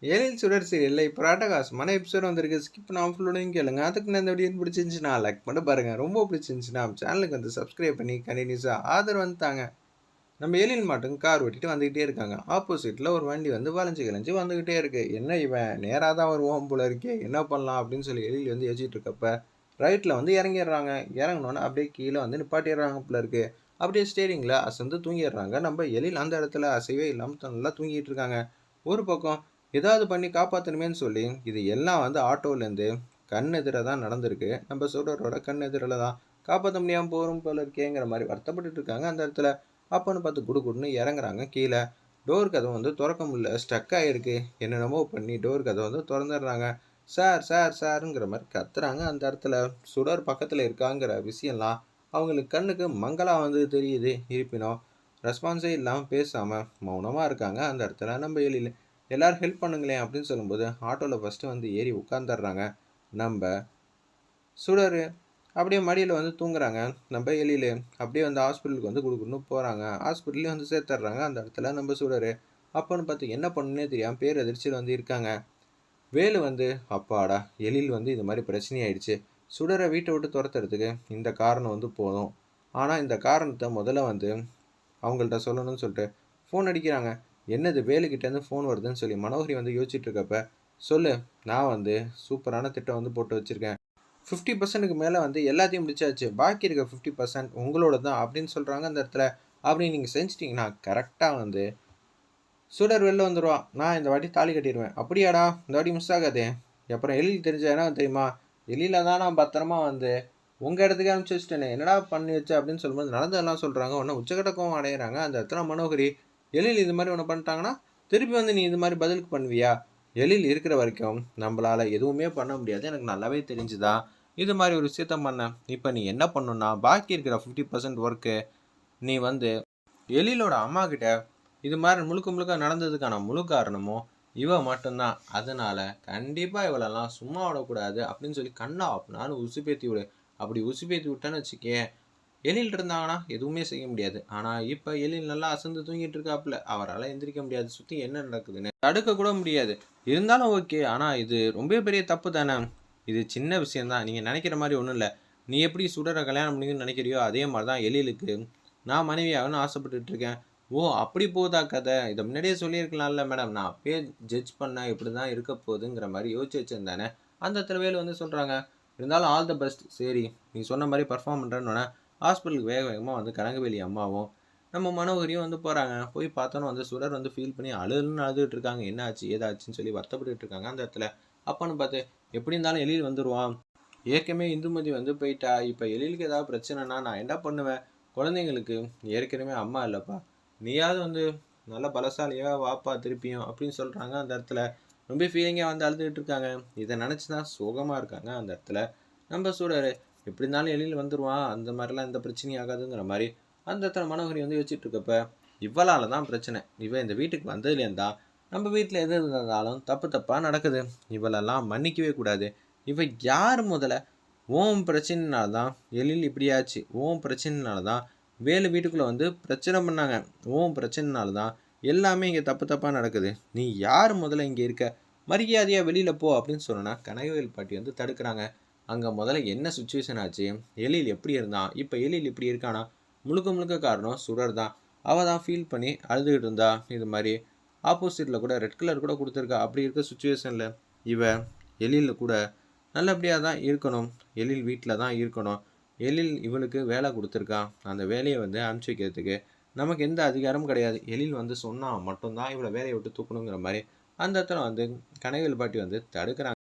ஏழில் சுடர் சீரியல்ல இப்போ அட்டகாசமான எபிசோட் வந்திருக்கு. ஸ்கிப் பண்ணாம ஃபுல்லோடையும் கேளுங்க. அதுக்கு நான் இந்த வீடியோ பிடிச்சிருந்துச்சுன்னா லைக் பண்ணி பாருங்க. ரொம்ப பிடிச்சிருந்துச்சுன்னா சேனலுக்கு வந்து சப்ஸ்கிரைப் பண்ணி கண்டினியூஸாக ஆதரவு வந்துட்டாங்க. நம்ம எழில் மாட்டும் கார் ஓட்டிட்டு வந்துகிட்டே இருக்காங்க. ஆப்போசிட்டில் ஒரு வண்டி வந்து வளைஞ்சு கிளைஞ்சு வந்துகிட்டே இருக்கு. என்ன இவன் நேராக தான் வருவோம் போல இருக்கே, என்ன பண்ணலாம் அப்படின்னு சொல்லி எழில் வந்து யோசிச்சுட்டு இருக்கப்ப ரைட்டில் வந்து இறங்கிடுறாங்க. இறங்கினோன்னே அப்படியே கீழே வந்து நிப்பாட்டிடுறாங்க போல இருக்கு. அப்படியே ஸ்டேரிங்கில் அசந்து தூங்கிடுறாங்க. நம்ம எழில் அந்த இடத்துல அசைவே இல்லாமல் நல்லா தூங்கிட்டு இருக்காங்க. ஒரு பக்கம் ஏதாவது பண்ணி காப்பாற்றணுமேன்னு சொல்லி இது எல்லாம் வந்து ஆட்டோலேருந்து கண் எதிர தான் நடந்திருக்கு. நம்ம சுடரோட கண் எதிரில் தான் காப்பாற்ற முடியாமல் போகிறோம் போல இருக்கேங்கிற மாதிரி வருத்தப்பட்டு இருக்காங்க அந்த இடத்துல. அப்போன்னு பார்த்து குடுகுடுன்னு இறங்குறாங்க கீழே. டோர் கதவு வந்து திறக்க முடியல, ஸ்டக் ஆகிருக்கு. என்னென்னமோ பண்ணி டோர் கதவை வந்து திறந்துடுறாங்க. சார் சார் சாருங்கிற மாதிரி கத்துறாங்க அந்த இடத்துல. சுடர் பக்கத்தில் இருக்காங்கிற விஷயம்லாம் அவங்களுக்கு கண்ணுக்கு மங்கலாக வந்து தெரியுது. இருப்பினும் ரெஸ்பான்ஸே இல்லாமல் பேசாமல் மௌனமாக இருக்காங்க அந்த இடத்துல. நம்ம எழில் எல்லாரும் ஹெல்ப் பண்ணுங்களேன் அப்படின்னு சொல்லும்போது ஆட்டோவில் ஃபஸ்ட்டு வந்து ஏறி உட்காந்துடுறாங்க நம்ம சுடர். அப்படியே மடியில் வந்து தூங்குறாங்க நம்ம எழில். அப்படியே வந்து ஹாஸ்பிட்டலுக்கு வந்து கொடுக்கணும் போகிறாங்க. ஹாஸ்பிட்டல்லையும் வந்து சேர்த்துட்றாங்க அந்த இடத்துல நம்ம சுடர். அப்போன்னு பார்த்து என்ன பண்ணுன்னே தெரியாமல் பேர் எதிர்ச்சியில் வந்து இருக்காங்க. வேலு வந்து அப்பாடா எழில் வந்து இது மாதிரி பிரச்சனையாயிடுச்சு, சுடரை வீட்டை விட்டு துரத்துறதுக்கு இந்த காரணம் வந்து போதும். ஆனால் இந்த காரணத்தை முதல்ல வந்து அவங்கள்ட்ட சொல்லணும்னு சொல்லிட்டு ஃபோன் அடிக்கிறாங்க. என்னது வேலுக்கிட்டேருந்து ஃபோன் வருதுன்னு சொல்லி மனோகரி வந்து யோசிச்சுட்டு இருக்கப்ப, சொல்லு, நான் வந்து சூப்பரான திட்டம் வந்து போட்டு வச்சுருக்கேன். 50%க்கு மேலே வந்து எல்லாத்தையும் முடிச்சாச்சு, பாக்கி இருக்க 50% உங்களோட தான் அப்படின்னு சொல்கிறாங்க அந்த இடத்துல. அப்படி நீங்கள் செஞ்சிட்டிங்கன்னா கரெக்டாக வந்து சுடர் வெளில வந்துடுவான். நான் இந்த வாட்டி தாலி கட்டிடுவேன். அப்படியாடா, இந்த வாட்டி மிஸ் ஆகாதே. அப்புறம் எழில் தெரிஞ்ச என்ன தெரியுமா, எழில தான் நான் பத்திரமா வந்து உங்கள் இடத்துக்கு அனுப்பிச்சி வச்சுட்டேனே, என்னடா பண்ணி வச்ச அப்படின்னு சொல்லும்போது நடந்ததெல்லாம் சொல்கிறாங்க. ஒன்று உச்சகட்டக்கம் அடையிறாங்க அந்த இடத்துல மனோகரி. எழில் இது மாதிரி ஒன்று பண்ணிட்டாங்கன்னா திருப்பி வந்து நீ இது மாதிரி பதிலுக்கு பண்ணுவியா? எழில் இருக்கிற வரைக்கும் நம்மளால் எதுவுமே பண்ண முடியாது, எனக்கு நல்லாவே தெரிஞ்சுதான் இது மாதிரி ஒரு விஷயத்த பண்ணேன். இப்போ நீ என்ன பண்ணணும்னா பாக்கி இருக்கிற 50% ஒர்க்கு நீ வந்து எழிலோட அம்மா கிட்ட இது மாதிரி முழுக்க முழுக்க நடந்ததுக்கான முழு காரணமும் இவ மட்டும்தான். அதனால கண்டிப்பாக இவளெல்லாம் சும்மா விடக்கூடாது அப்படின்னு சொல்லி கண்ணா அப்படின்னு உசுப்பேத்தி விடு. அப்படி உசுப்பேத்தி விட்டேன்னு வச்சுக்கேன், எழில் இருந்தாங்கன்னா எதுவுமே செய்ய முடியாது. ஆனால் இப்போ எழில் நல்லா அசந்து தூங்கிட்டு இருக்காப்புல, அவரால் எந்திரிக்க முடியாது. சுற்றி என்ன நடக்குதுன்னு தடுக்க கூட முடியாது. இருந்தாலும் ஓகே, ஆனால் இது ரொம்ப பெரிய தப்பு தானே. இது சின்ன விஷயம்தான், நீங்கள் நினைக்கிற மாதிரி ஒன்றும் இல்லை. நீ எப்படி சுடரை கல்யாணம் பண்ணிக்கணும்னு நினைக்கிறியோ அதே மாதிரி தான் எழிலுக்கு நான் மனைவியாகனு ஆசைப்பட்டுட்டு இருக்கேன். ஓ அப்படி போதா கதை, இதை முன்னாடியே சொல்லியிருக்கலாம்ல மேடம், நான் அப்பயே ஜட்ஜ் பண்ண இப்படி தான் இருக்க போகுதுங்கிற மாதிரி யோசிச்சு வச்சுருந்தானே அந்த இடத்துல வேலு வந்து சொல்கிறாங்க. இருந்தாலும் ஆல் த பெஸ்ட், சரி நீ சொன்ன மாதிரி பர்ஃபார்ம் பண்ணுறேன்னு ஹாஸ்பிட்டலுக்கு வேக வேகமாக வந்து கனகவேலி அம்மாவும் நம்ம மனோகரியும் வந்து போகிறாங்க. போய் பார்த்தோன்னு வந்து சுடர் வந்து ஃபீல் பண்ணி அழுன்னு அழுதுட்டு இருக்காங்க. என்ன ஆச்சு ஏதாச்சுன்னு சொல்லி வருத்தப்பட்டு இருக்காங்க அந்த இடத்துல. அப்போன்னு பார்த்து எப்படி இருந்தாலும் எழில் வந்துடுவான். ஏற்கனவே இந்துமதி வந்து போயிட்டா, இப்போ எழிலுக்கு ஏதாவது பிரச்சனைனா நான் என்ன பண்ணுவேன்? குழந்தைங்களுக்கு ஏற்கனவே அம்மா இல்லைப்பா, நீயாவது வந்து நல்ல பலசாலியாக வாப்பா திருப்பியும் அப்படின்னு சொல்கிறாங்க அந்த இடத்துல. ரொம்ப ஃபீலிங்காக வந்து அழுதுகிட்டு இருக்காங்க. இதை நினச்சி தான் சோகமாக இருக்காங்க அந்த இடத்துல. நம்ம சூடர் எப்படி இருந்தாலும் எழில் வந்துடுவான், அந்த மாதிரிலாம் எந்த பிரச்சனையும் ஆகாதுங்கிற மாதிரி அந்த இடத்துல மனோகரி வந்து யோசிச்சுட்டு இருக்கப்ப, இவளால் தான் பிரச்சனை. இவன் இந்த வீட்டுக்கு வந்ததுலேருந்தா நம்ம வீட்டில் எது இருந்தாலும் தப்பு தப்பாக நடக்குது. இவளெல்லாம் மன்னிக்கவே கூடாது. இவ யார் முதல்ல? ஓம் பிரச்சனைனால தான் எழில் இப்படியாச்சு. ஓம் பிரச்சனைனால தான் வேலு வீட்டுக்குள்ளே வந்து பிரச்சனை பண்ணாங்க. ஓம் பிரச்சனைனால தான் எல்லாமே இங்கே தப்பு தப்பாக நடக்குது. நீ யார் முதல்ல இங்கே இருக்க? மரியாதையாக வெளியில் போ அப்படின்னு சொன்னா கனகவேல் பாட்டி வந்து தடுக்கிறாங்க. அங்கே முதல்ல என்ன சுச்சுவேஷன் ஆச்சு, எழில் எப்படி இருந்தான், இப்போ எழில் இப்படி இருக்கானா, முழுக்க முழுக்க காரணம் சுடர் தான். அவள் தான் ஃபீல் பண்ணி அழுதுகிட்டு இருந்தா. இது மாதிரி ஆப்போசிட்டில் கூட ரெட் கலர் கூட கொடுத்துருக்கா. அப்படி இருக்க சுச்சுவேஷனில் இவ எழில் கூட நல்லபடியாக தான் இருக்கணும், எழில் வீட்டில் தான் இருக்கணும். எழில் இவளுக்கு வேலை கொடுத்துருக்கான், அந்த வேலையை வந்து அனுப்பிச்சி வைக்கிறதுக்கு நமக்கு எந்த அதிகாரமும் கிடையாது. எழில் வந்து சொன்னால் மட்டும்தான் இவளை வேலையை விட்டு தூக்கணுங்கிற மாதிரி அந்த இடத்துல வந்து கனகவேல் பாட்டி வந்து தடுக்கிறாங்க.